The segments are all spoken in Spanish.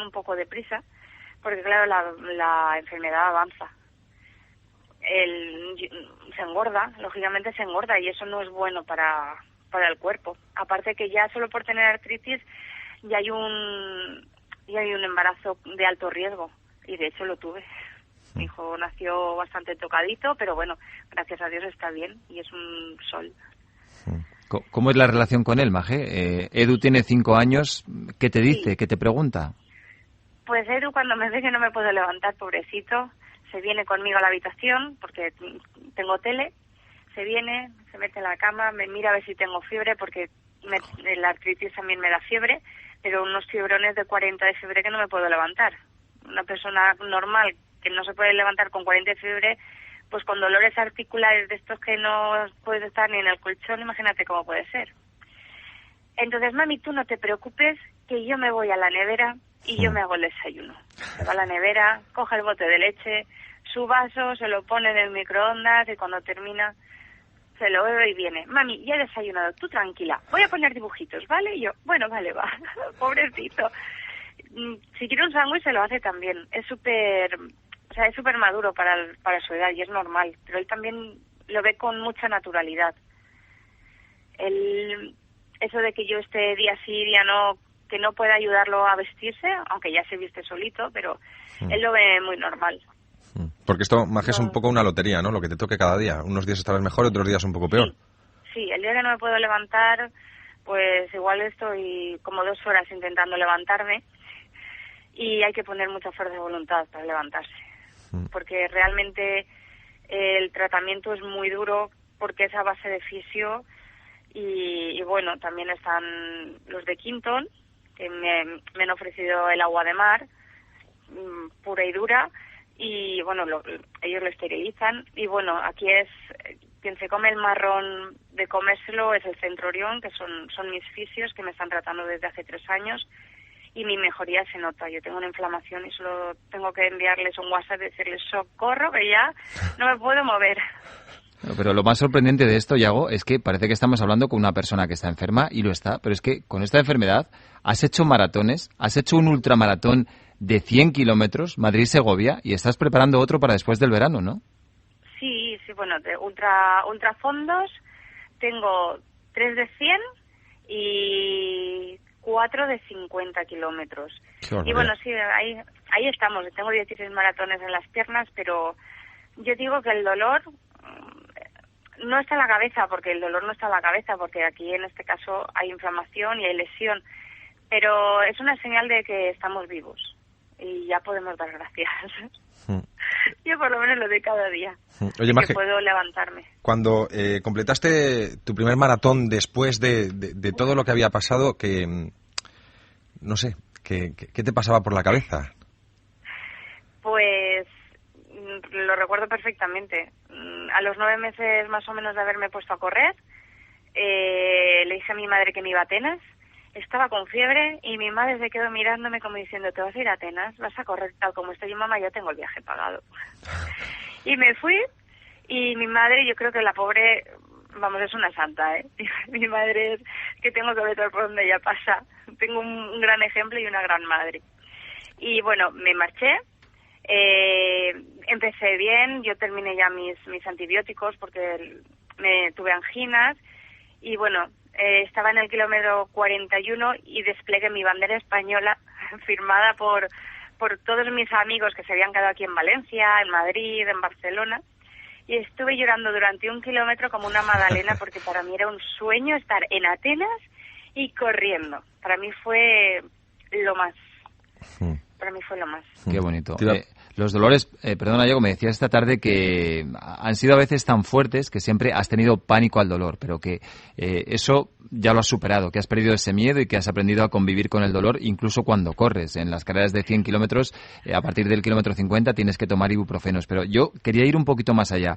un poco de prisa, porque claro, la enfermedad avanza. Se engorda, lógicamente se engorda, y eso no es bueno para el cuerpo. Aparte que ya solo por tener artritis ya hay un embarazo de alto riesgo, y de hecho lo tuve. Mi hijo nació bastante tocadito, pero bueno, gracias a Dios está bien y es un sol. ¿Cómo es la relación con él, Maje? Edu tiene 5 años. ¿Qué te dice? Sí. ¿Qué te pregunta? Pues Edu, cuando me ve que no me puedo levantar, pobrecito, se viene conmigo a la habitación, porque tengo tele, se viene, se mete en la cama, me mira a ver si tengo fiebre, porque la artritis también me da fiebre, pero unos fiebrones de 40 de fiebre que no me puedo levantar. Una persona normal que no se puede levantar con 40 de fiebre, pues con dolores articulares de estos que no puedes estar ni en el colchón, imagínate cómo puede ser. Entonces, mami, tú no te preocupes, que yo me voy a la nevera y yo me hago el desayuno. Se va a la nevera, coge el bote de leche, su vaso, se lo pone en el microondas y cuando termina se lo bebe y viene. Mami, ya he desayunado, tú tranquila, voy a poner dibujitos, ¿vale? Y yo, bueno, vale, va, pobrecito. Si quiere un sándwich se lo hace también. Es súper maduro para su edad y es normal, pero él también lo ve con mucha naturalidad. Eso de que yo esté día sí, día no, que no pueda ayudarlo a vestirse, aunque ya se viste solito, pero él lo ve muy normal. Porque esto, Maje, es un poco una lotería, ¿no? Lo que te toque cada día. Unos días estarás mejor, otros días un poco peor. Sí, el día que no me puedo levantar, pues igual estoy como 2 horas intentando levantarme y hay que poner mucha fuerza de voluntad para levantarse. Porque realmente el tratamiento es muy duro, porque es a base de fisio y bueno, también están los de Quinton, que me han ofrecido el agua de mar, pura y dura, y bueno, ellos lo esterilizan, y bueno, aquí es quien se come el marrón de comérselo es el Centro Orión, que son mis fisios que me están tratando desde hace 3 años, y mi mejoría se nota. Yo tengo una inflamación y solo tengo que enviarles un WhatsApp y decirles socorro, que ya no me puedo mover. Pero lo más sorprendente de esto, Yago, es que parece que estamos hablando con una persona que está enferma, y lo está, pero es que con esta enfermedad has hecho maratones, has hecho un ultramaratón de 100 kilómetros, Madrid-Segovia, y estás preparando otro para después del verano, ¿no? Sí, bueno, de ultrafondos tengo 3 de 100 y 4 de 50 kilómetros. Y bueno, sí, ahí estamos. Tengo 16 maratones en las piernas, pero yo digo que el dolor no está en la cabeza, porque el dolor no está en la cabeza, porque aquí en este caso hay inflamación y hay lesión, pero es una señal de que estamos vivos y ya podemos dar gracias. Yo por lo menos lo doy cada día. Oye, Maje, que puedo levantarme. Cuando completaste tu primer maratón después de todo lo que había pasado, que no sé, ¿qué te pasaba por la cabeza? Pues lo recuerdo perfectamente. A los 9 meses más o menos de haberme puesto a correr, le dije a mi madre que me iba a Atenas. Estaba con fiebre y mi madre se quedó mirándome como diciendo, ¿te vas a ir a Atenas? ¿Vas a correr tal como estoy? Yo, mamá, ya tengo el viaje pagado. Y me fui, y mi madre, yo creo que la pobre, vamos, es una santa, ¿eh? Mi madre es que tengo que ver todo por donde ella pasa. Tengo un gran ejemplo y una gran madre. Y bueno, me marché, empecé bien, yo terminé ya mis antibióticos porque me tuve anginas y bueno, estaba en el kilómetro 41 y desplegué mi bandera española firmada por todos mis amigos que se habían quedado aquí en Valencia, en Madrid, en Barcelona, y estuve llorando durante 1 kilómetro como una magdalena porque para mí era un sueño estar en Atenas y corriendo. Para mí fue lo más. Qué bonito. Los dolores, perdona, Diego, me decías esta tarde que han sido a veces tan fuertes que siempre has tenido pánico al dolor, pero que eso ya lo has superado, que has perdido ese miedo y que has aprendido a convivir con el dolor incluso cuando corres. En las carreras de 100 kilómetros, a partir del kilómetro 50 tienes que tomar ibuprofenos. Pero yo quería ir un poquito más allá.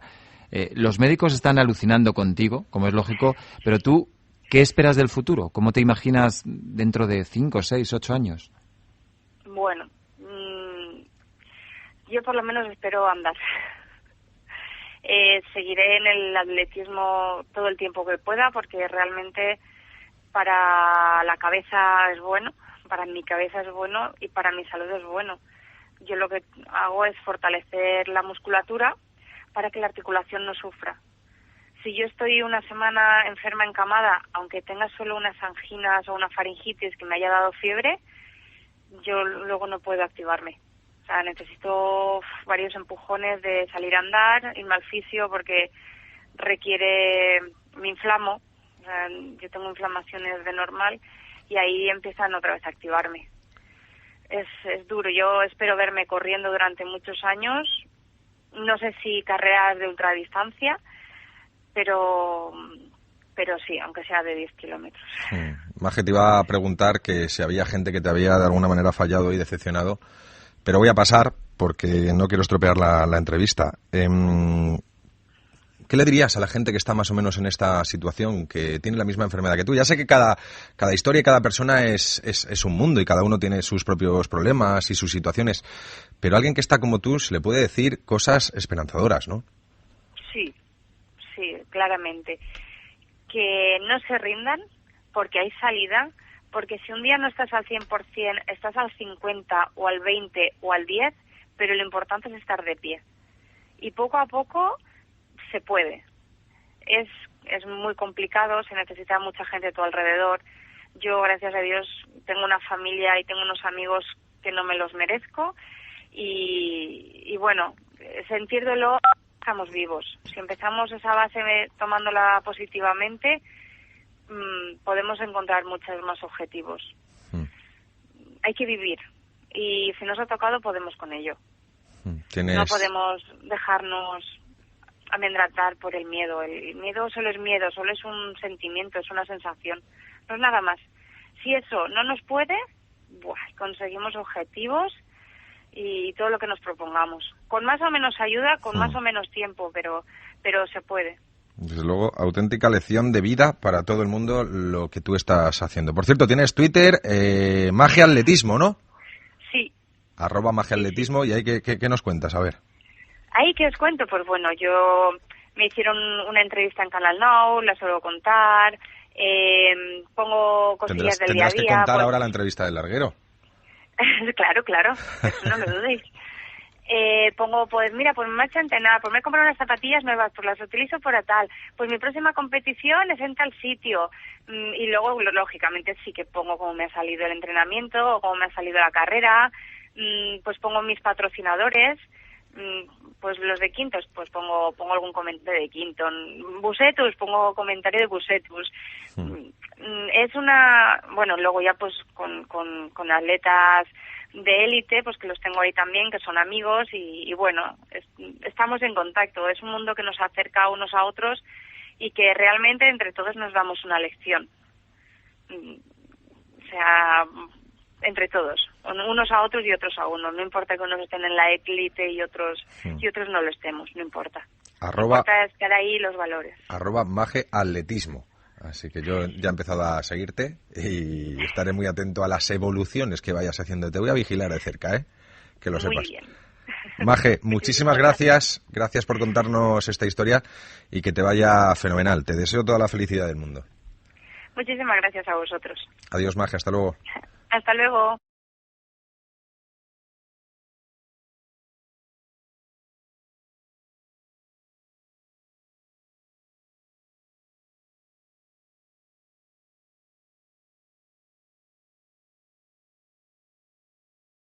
Los médicos están alucinando contigo, como es lógico, pero tú, ¿qué esperas del futuro? ¿Cómo te imaginas dentro de 5, 6, 8 años? Bueno, yo por lo menos espero andar. Seguiré en el atletismo todo el tiempo que pueda porque realmente para la cabeza es bueno, para mi cabeza es bueno y para mi salud es bueno. Yo lo que hago es fortalecer la musculatura para que la articulación no sufra. Si yo estoy una semana enferma encamada, aunque tenga solo unas anginas o una faringitis que me haya dado fiebre, yo luego no puedo activarme. O sea, necesito varios empujones de salir a andar, irme al fisio porque me inflamo. O sea, yo tengo inflamaciones de normal y ahí empiezan otra vez a activarme. Es duro. Yo espero verme corriendo durante muchos años. No sé si carreras de ultradistancia, pero sí, aunque sea de 10 kilómetros. Maje, te iba a preguntar que si había gente que te había de alguna manera fallado y decepcionado, pero voy a pasar porque no quiero estropear la entrevista. ¿Qué le dirías a la gente que está más o menos en esta situación, que tiene la misma enfermedad que tú? Ya sé que cada historia y cada persona es un mundo y cada uno tiene sus propios problemas y sus situaciones, pero alguien que está como tú se le puede decir cosas esperanzadoras, ¿no? Sí, claramente. Que no se rindan porque hay salida, porque si un día no estás al 100%, estás al 50 o al 20 o al 10, pero lo importante es estar de pie. Y poco a poco se puede. Es muy complicado, se necesita mucha gente a tu alrededor. Yo, gracias a Dios, tengo una familia y tengo unos amigos que no me los merezco y bueno, sentir dolor, estamos vivos. Si empezamos esa base tomándola positivamente, podemos encontrar muchos más objetivos. Hay que vivir y si nos ha tocado podemos con ello. No podemos dejarnos amedrentar por el miedo. El miedo solo es miedo, solo es un sentimiento, es una sensación, no es nada más. Si eso no nos puede, conseguimos objetivos y todo lo que nos propongamos. Con más o menos ayuda, con más o menos tiempo, pero se puede. Desde luego, auténtica lección de vida para todo el mundo lo que tú estás haciendo. Por cierto, tienes Twitter, Maje Atletismo, ¿no? Sí. @Maje Atletismo, y ahí ¿qué nos cuentas? A ver. Ahí que os cuento, pues bueno, me hicieron una entrevista en Canal Now, la suelo contar, pongo cosillas del día a día. Tendrás que contar ahora la entrevista del larguero. Claro, eso no lo dudéis. Pongo, pues mira, pues me marcha a entrenar, pues me he comprado unas zapatillas nuevas, pues las utilizo para tal, pues mi próxima competición es en tal sitio, y luego lógicamente sí que pongo cómo me ha salido el entrenamiento o cómo me ha salido la carrera, pues pongo mis patrocinadores, pues los de Quintos, pues pongo algún comentario de Quinton, Busetus, pongo comentario de Busetus. Es luego ya pues con atletas de élite, pues que los tengo ahí también, que son amigos y bueno, estamos en contacto. Es un mundo que nos acerca unos a otros y que realmente entre todos nos damos una lección. O sea, entre todos, unos a otros y otros a uno. No importa que unos estén en la élite y otros no lo estemos, no importa. Lo que importa es estar ahí los valores. @Maje Atletismo. Así que yo ya he empezado a seguirte y estaré muy atento a las evoluciones que vayas haciendo. Te voy a vigilar de cerca, que lo sepas. Muy bien. Maje, muchísimas gracias. Gracias por contarnos esta historia y que te vaya fenomenal. Te deseo toda la felicidad del mundo. Muchísimas gracias a vosotros. Adiós, Maje. Hasta luego. Hasta luego.